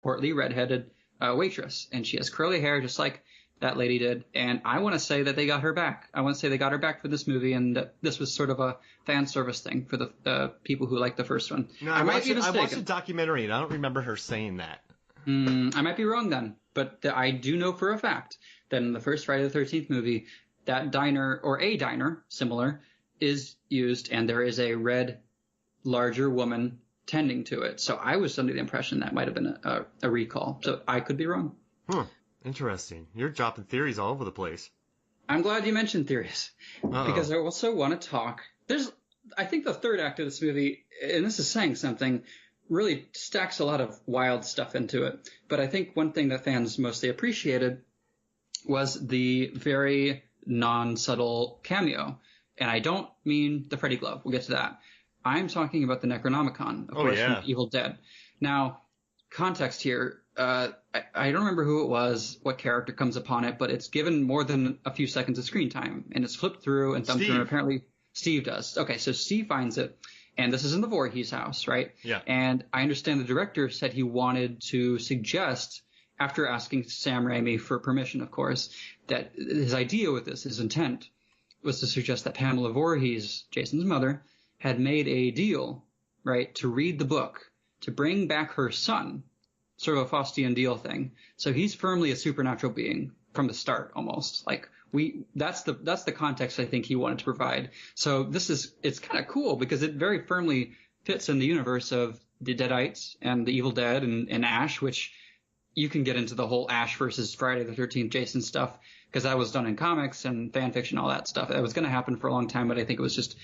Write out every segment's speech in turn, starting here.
portly, redheaded waitress, and she has curly hair just like that lady did. And I want to say that they got her back. I want to say they got her back for this movie, and that this was sort of a fan service thing for the people who liked the first one. No, I might be mistaken. I watched the documentary, and I don't remember her saying that. I might be wrong then, but I do know for a fact that in the first Friday the 13th movie, that diner, or a diner similar, is used, and there is a red, larger woman tending to it. So I was under the impression that might have been a recall. So I could be wrong. Interesting. You're dropping theories all over the place. I'm glad you mentioned theories. Because I also want to talk. I think the third act of this movie, and this is saying something, really stacks a lot of wild stuff into it. But I think one thing that fans mostly appreciated was the very non-subtle cameo. And I don't mean the Freddy glove. We'll get to that. I'm talking about the Necronomicon, of course, from Evil Dead. Now, context here, I don't remember who it was, what character comes upon it, but it's given more than a few seconds of screen time, and it's flipped through and thumbed through, and apparently Steve does. Okay, so Steve finds it, and this is in the Voorhees house, right? Yeah. And I understand the director said he wanted to suggest, after asking Sam Raimi for permission, of course, that his idea with this, his intent, was to suggest that Pamela Voorhees, Jason's mother, had made a deal, right, to read the book, to bring back her son, sort of a Faustian deal thing. So he's firmly a supernatural being from the start, almost. Like that's the context I think he wanted to provide. So it's kind of cool because it very firmly fits in the universe of the Deadites and the Evil Dead and Ash, which you can get into the whole Ash versus Friday the 13th Jason stuff because that was done in comics and fan fiction, all that stuff. That was going to happen for a long time, but I think it was just,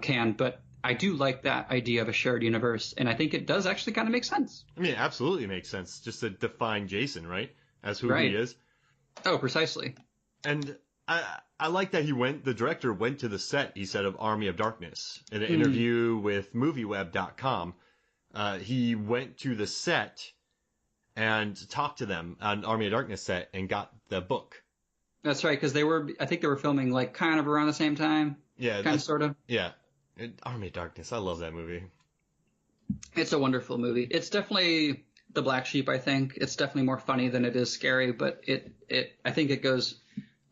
canned. But I do like that idea of a shared universe, and I think it does actually kind of make sense. I mean, it absolutely makes sense just to define Jason, right, as who he is. Oh, precisely. And I like that the director went to the set, he said, of Army of Darkness. In an interview with MovieWeb.com, he went to the set and talked to them on Army of Darkness set and got the book. That's right, because I think they were filming like kind of around the same time. Yeah. Kind of, sort of. Yeah. Army of Darkness. I love that movie. It's a wonderful movie. It's definitely the black sheep, I think. It's definitely more funny than it is scary, but I think it goes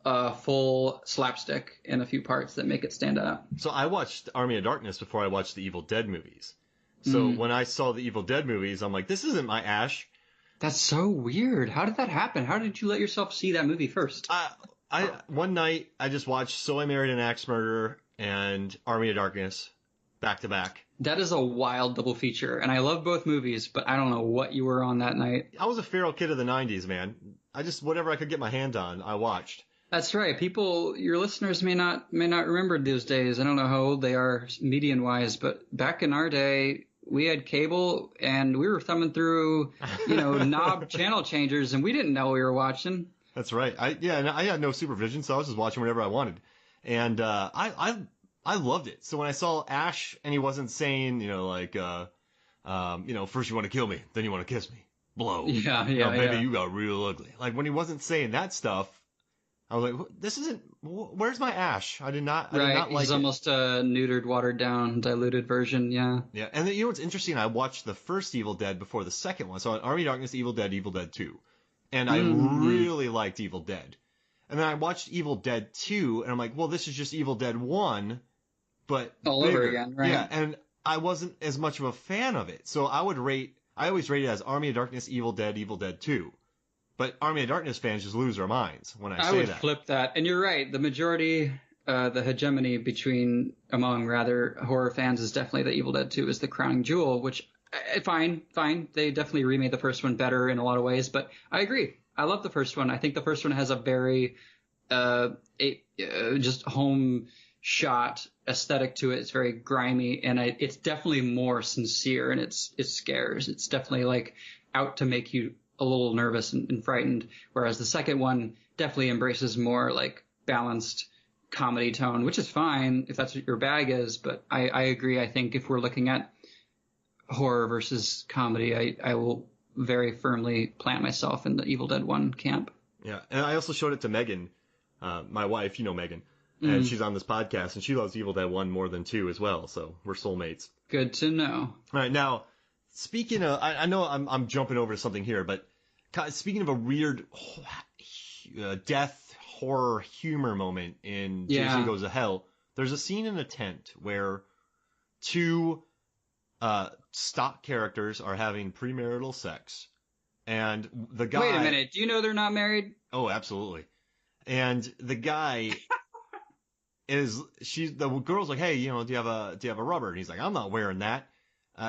full slapstick in a few parts that make it stand out. So I watched Army of Darkness before I watched the Evil Dead movies. So when I saw the Evil Dead movies, I'm like, this isn't my Ash. That's so weird. How did that happen? How did you let yourself see that movie first? One night, I just watched So I Married an Axe Murderer and Army of Darkness back to back. That is a wild double feature, and I love both movies, but I don't know what you were on that night. I was a feral kid of the 90s, man. Whatever I could get my hand on, I watched. That's right. Your listeners may not remember those days. I don't know how old they are median-wise, but back in our day, we had cable, and we were thumbing through, knob channel changers, and we didn't know we were watching. That's right. I had no supervision, so I was just watching whatever I wanted. And I loved it. So when I saw Ash and he wasn't saying, first you want to kill me, then you want to kiss me. Blow. Yeah, baby, you got real ugly. Like when he wasn't saying that stuff, I was like, this isn't, where's my Ash? I did not like it. He's almost a neutered, watered down, diluted version, yeah. Yeah, and then, what's interesting, I watched the first Evil Dead before the second one. So on Army of Darkness, Evil Dead 2. And I really liked Evil Dead. And then I watched Evil Dead 2, and I'm like, well, this is just Evil Dead 1, but all bigger. over again, right? Yeah, and I wasn't as much of a fan of it. So I always rate it as Army of Darkness, Evil Dead 2. But Army of Darkness fans just lose their minds when I say that. I would flip that. And you're right. The majority, the hegemony among horror fans is definitely that Evil Dead 2 is the crowning jewel, which, fine. They definitely remade the first one better in a lot of ways, but I agree. I love the first one. I think the first one has a very, just home shot aesthetic to it. It's very grimy, and it's definitely more sincere, and it scares. It's definitely like out to make you a little nervous and frightened, whereas the second one definitely embraces more like balanced comedy tone, which is fine if that's what your bag is. But I agree. I think if we're looking at horror versus comedy, I will very firmly plant myself in the Evil Dead 1 camp. Yeah, and I also showed it to Megan, my wife, Megan, and she's on this podcast, and she loves Evil Dead 1 more than 2 as well, so we're soulmates. Good to know. All right, now, Speaking of, I know I'm jumping over to something here, but speaking of a weird death horror humor moment in Jason Goes to Hell, there's a scene in a tent where two stock characters are having premarital sex, and the guy. Wait a minute, do you know they're not married? Oh, absolutely. And the guy the girl's like, hey, do you have a rubber? And he's like, I'm not wearing that.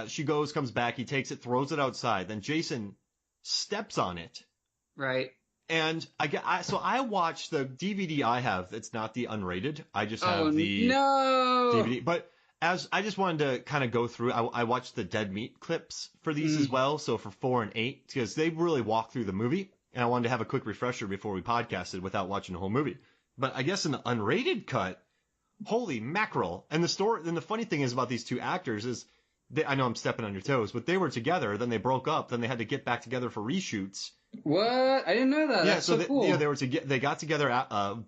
She comes back, he takes it, throws it outside. Then Jason steps on it. Right. And so I watched the DVD I have. It's not the unrated. I just have the DVD. But I just wanted to kind of go through, I watched the Dead Meat clips for these as well. So for 4 and 8, because they really walk through the movie. And I wanted to have a quick refresher before we podcasted without watching the whole movie. But I guess in the unrated cut, holy mackerel. And the funny thing is about these two actors is, I know I'm stepping on your toes, but they were together, then they broke up, then they had to get back together for reshoots. What? I didn't know that. Yeah, that's so cool. Yeah, they got together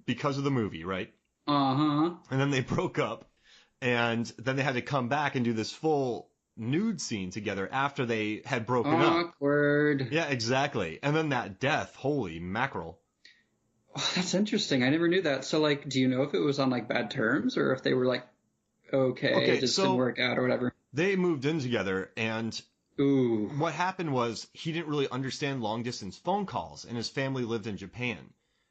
because of the movie, right? Uh-huh. And then they broke up, and then they had to come back and do this full nude scene together after they had broken up. Awkward. Yeah, exactly. And then that death, holy mackerel. Oh, that's interesting. I never knew that. So, like, do you know if it was on, like, bad terms, or if they were, like, okay, it just didn't work out or whatever? They moved in together, and ooh, what happened was he didn't really understand long-distance phone calls, and his family lived in Japan.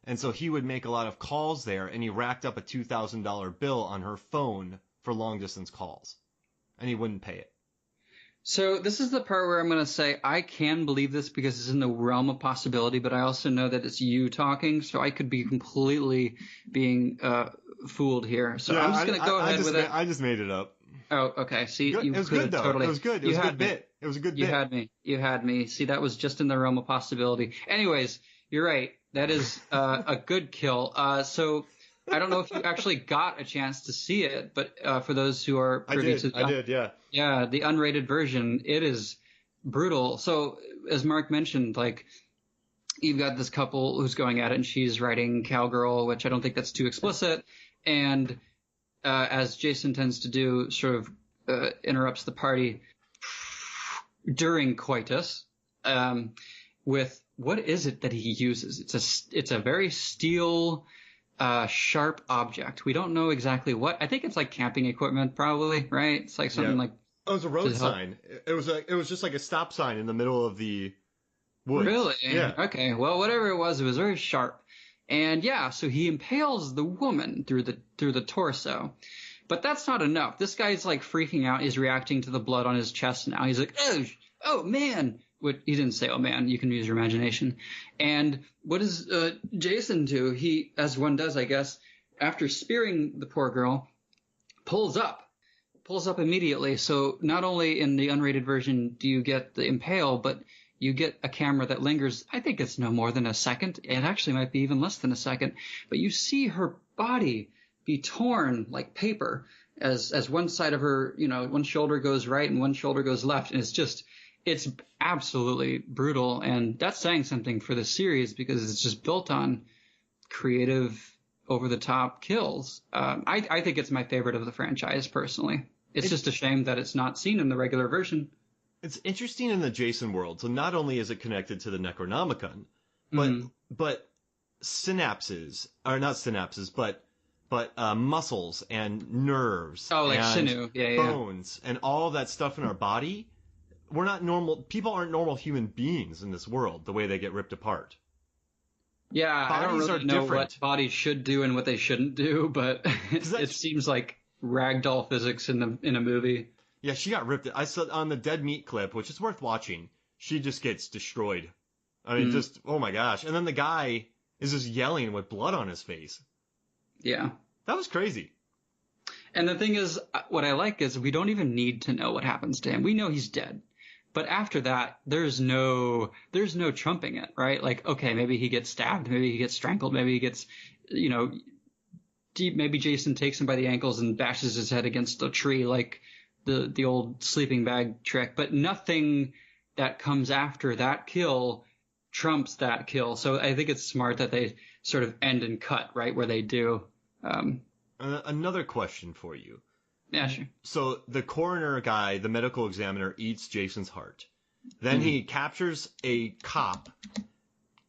And so he would make a lot of calls there, and he racked up a $2,000 bill on her phone for long-distance calls. And he wouldn't pay it. So this is the part where I'm going to say I can believe this because it's in the realm of possibility, but I also know that it's you talking, so I could be completely being fooled here. So I'm just going to go ahead with it. I just made it up. Oh, okay. See, it was good though. Totally, it was good. It was a good bit. It was a good bit. You had me. See, that was just in the realm of possibility. Anyways, you're right. That is a good kill. So I don't know if you actually got a chance to see it, but for those who are privy to, I did, yeah. Yeah, the unrated version, it is brutal. So as Mark mentioned, like, you've got this couple who's going at it, and she's writing cowgirl, which I don't think that's too explicit, and as Jason tends to do, sort of interrupts the party during coitus with, what is it that he uses? It's a very steel, sharp object. We don't know exactly what. I think it's like camping equipment, probably, right? It's like something like. Oh, it was a road sign. It was just like a stop sign in the middle of the woods. Really? Yeah. Okay. Well, whatever it was very sharp. And yeah, so he impales the woman through the torso. But that's not enough. This guy's like freaking out. He's reacting to the blood on his chest now. He's like, oh man. He didn't say, oh man, you can use your imagination. And what does Jason do? He, as one does, I guess, after spearing the poor girl, pulls up immediately. So not only in the unrated version do you get the impale, but you get a camera that lingers. I think it's no more than a second. It actually might be even less than a second. But you see her body be torn like paper as one side of her, one shoulder goes right and one shoulder goes left. And it's absolutely brutal. And that's saying something for the series because it's just built on creative, over-the-top kills. I think it's my favorite of the franchise, personally. It's just a shame that it's not seen in the regular version. It's interesting in the Jason world. So not only is it connected to the Necronomicon, but synapses, or not synapses, but muscles and nerves. Oh, like and sinew. bones and all that stuff in our body. We're not normal. People aren't normal human beings in this world, the way they get ripped apart. Yeah, I don't really know what bodies should do and what they shouldn't do, but it seems like ragdoll physics in a movie. Yeah, she got ripped. I saw on the Dead Meat clip, which is worth watching. She just gets destroyed. I mean, just, oh my gosh. And then the guy is just yelling with blood on his face. Yeah. That was crazy. And the thing is, what I like is we don't even need to know what happens to him. We know he's dead. But after that, there's no trumping it, right? Like, okay, maybe he gets stabbed, maybe he gets strangled, maybe he gets, maybe Jason takes him by the ankles and bashes his head against a tree, like the old sleeping bag trick. But nothing that comes after that kill trumps that kill. So I think it's smart that they sort of end and cut right where they do. Another question for you. Yeah, sure. So the coroner guy, the medical examiner, eats Jason's heart. Then he captures a cop,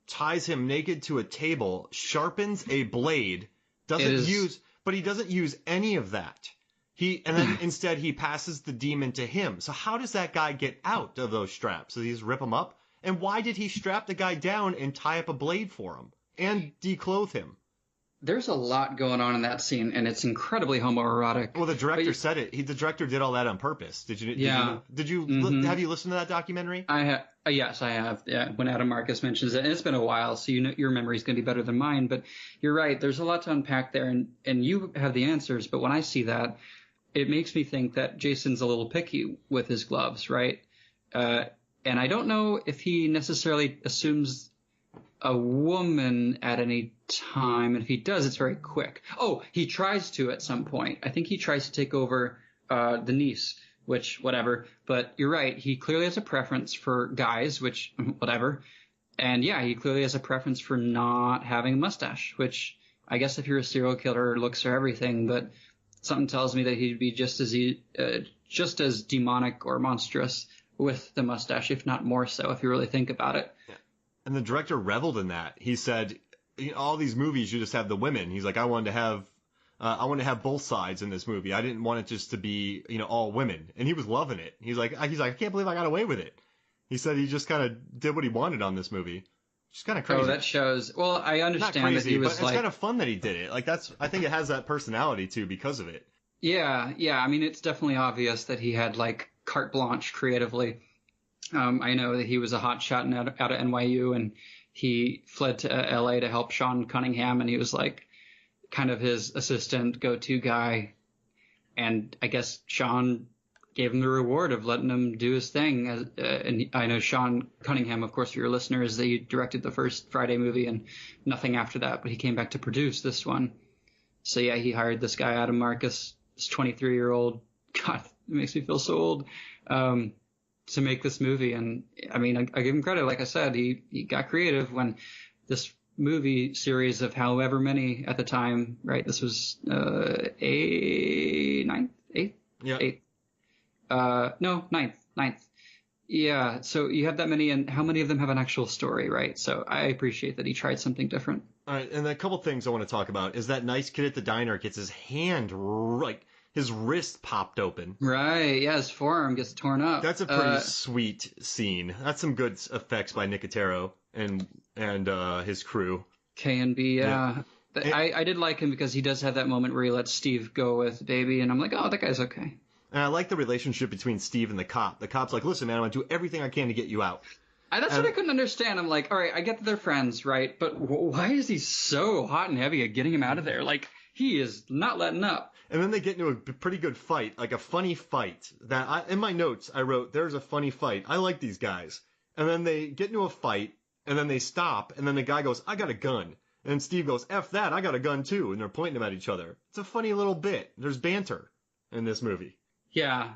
ties him naked to a table, sharpens a blade, but he doesn't use any of that. And then instead he passes the demon to him. So how does that guy get out of those straps? Does he just rip him up? And why did he strap the guy down and tie up a blade for him and declothe him? There's a lot going on in that scene, and it's incredibly homoerotic. Well, the director said it. The director did all that on purpose. Did you? Have you listened to that documentary? Yes, I have. Yeah, when Adam Marcus mentions it, and it's been a while, so your memory's going to be better than mine. But you're right. There's a lot to unpack there, and you have the answers. But when I see that, it makes me think that Jason's a little picky with his gloves, right? And I don't know if he necessarily assumes a woman at any time, and if he does, it's very quick. Oh, he tries to at some point. I think he tries to take over the niece, which, whatever. But you're right, he clearly has a preference for guys, which, whatever. And yeah, he clearly has a preference for not having a mustache, which I guess if you're a serial killer, looks are everything, but something tells me that he'd be just as demonic or monstrous with the mustache, if not more so, if you really think about it. Yeah. And the director reveled in that. He said, all these movies, you just have the women. He's like, I wanted to have both sides in this movie. I didn't want it just to be, all women. And he was loving it. He's like, I can't believe I got away with it. He said he just kind of did what he wanted on this movie. Which is kind of crazy. Oh, that shows. Well, I understand Not crazy, that he was but it's kind of fun that he did it. Like I think it has that personality too because of it. Yeah. I mean, it's definitely obvious that he had like carte blanche creatively. I know that he was a hotshot out of NYU, and he fled to LA to help Sean Cunningham, and he was like kind of his assistant, go-to guy. And I guess Sean gave him the reward of letting him do his thing. And I know Sean Cunningham, of course, for your listeners, that he directed the first Friday movie and nothing after that, but he came back to produce this one. So yeah, he hired this guy, Adam Marcus, this 23-year-old. God, it makes me feel so old. To make this movie. And I mean, I give him credit. Like I said, he got creative when this movie series of however many at the time, right? This was ninth. Yeah. So you have that many, and how many of them have an actual story, right? So I appreciate that he tried something different. All right. And a couple things I want to talk about is that nice kid at the diner gets his hand his wrist popped open. Right, yeah, his forearm gets torn up. That's a pretty sweet scene. That's some good effects by Nicotero and his crew. K&B, yeah. I did like him because he does have that moment where he lets Steve go with Baby, and I'm like, oh, that guy's okay. And I like the relationship between Steve and the cop. The cop's like, listen, man, I'm going to do everything I can to get you out. That's what I couldn't understand. I'm like, all right, I get that they're friends, right? But why is he so hot and heavy at getting him out of there? Like, he is not letting up. And then they get into a pretty good fight, like a funny fight. In my notes, I wrote, there's a funny fight. I like these guys. And then they get into a fight, and then they stop, and then the guy goes, I got a gun. And Steve goes, F that, I got a gun too. And they're pointing them at each other. It's a funny little bit. There's banter in this movie. Yeah.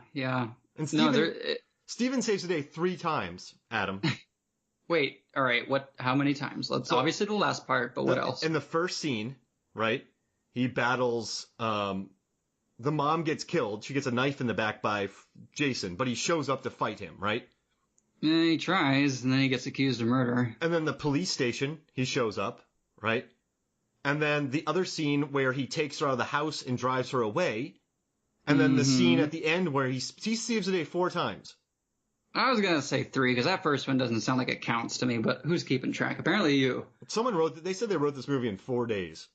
And Steven saves the day 3 times, Adam. Wait, all right, how many times? Obviously the last part, but what else? In the first scene, right, he battles... the mom gets killed. She gets a knife in the back by Jason, but he shows up to fight him, right? Yeah, he tries, and then he gets accused of murder. And then the police station, he shows up, right? And then the other scene where he takes her out of the house and drives her away. And then the scene at the end where he saves the day 4 times. I was going to say 3, because that first one doesn't sound like it counts to me, but who's keeping track? Apparently you. They said they wrote this movie in 4 days.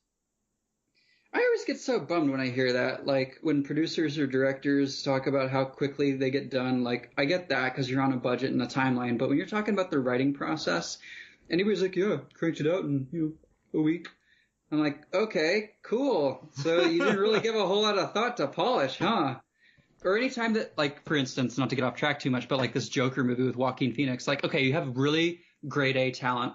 I always get so bummed when I hear that. Like, when producers or directors talk about how quickly they get done, like, I get that because you're on a budget and a timeline, but when you're talking about the writing process, anybody's like, yeah, cranked it out in a week. I'm like, okay, cool. So you didn't really give a whole lot of thought to polish, huh? Or any time that, like, for instance, not to get off track too much, but like this Joker movie with Joaquin Phoenix, like, okay, you have really grade A talent.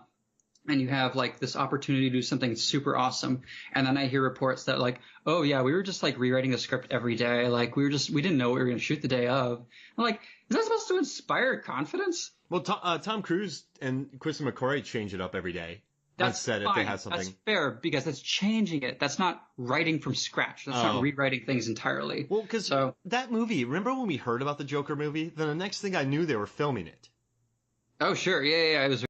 And you have like this opportunity to do something super awesome. And then I hear reports that like, oh yeah, we were just like rewriting the script every day. Like we didn't know what we were going to shoot the day of. I'm like, is that supposed to inspire confidence? Well, Tom Cruise and Kristen McQuarrie change it up every day. That's set fine. if they had something. That's fair because that's changing it. That's not writing from scratch. That's not rewriting things entirely. Well, because that movie, remember when we heard about the Joker movie? Then the next thing I knew, they were filming it. Oh, sure. Yeah. It was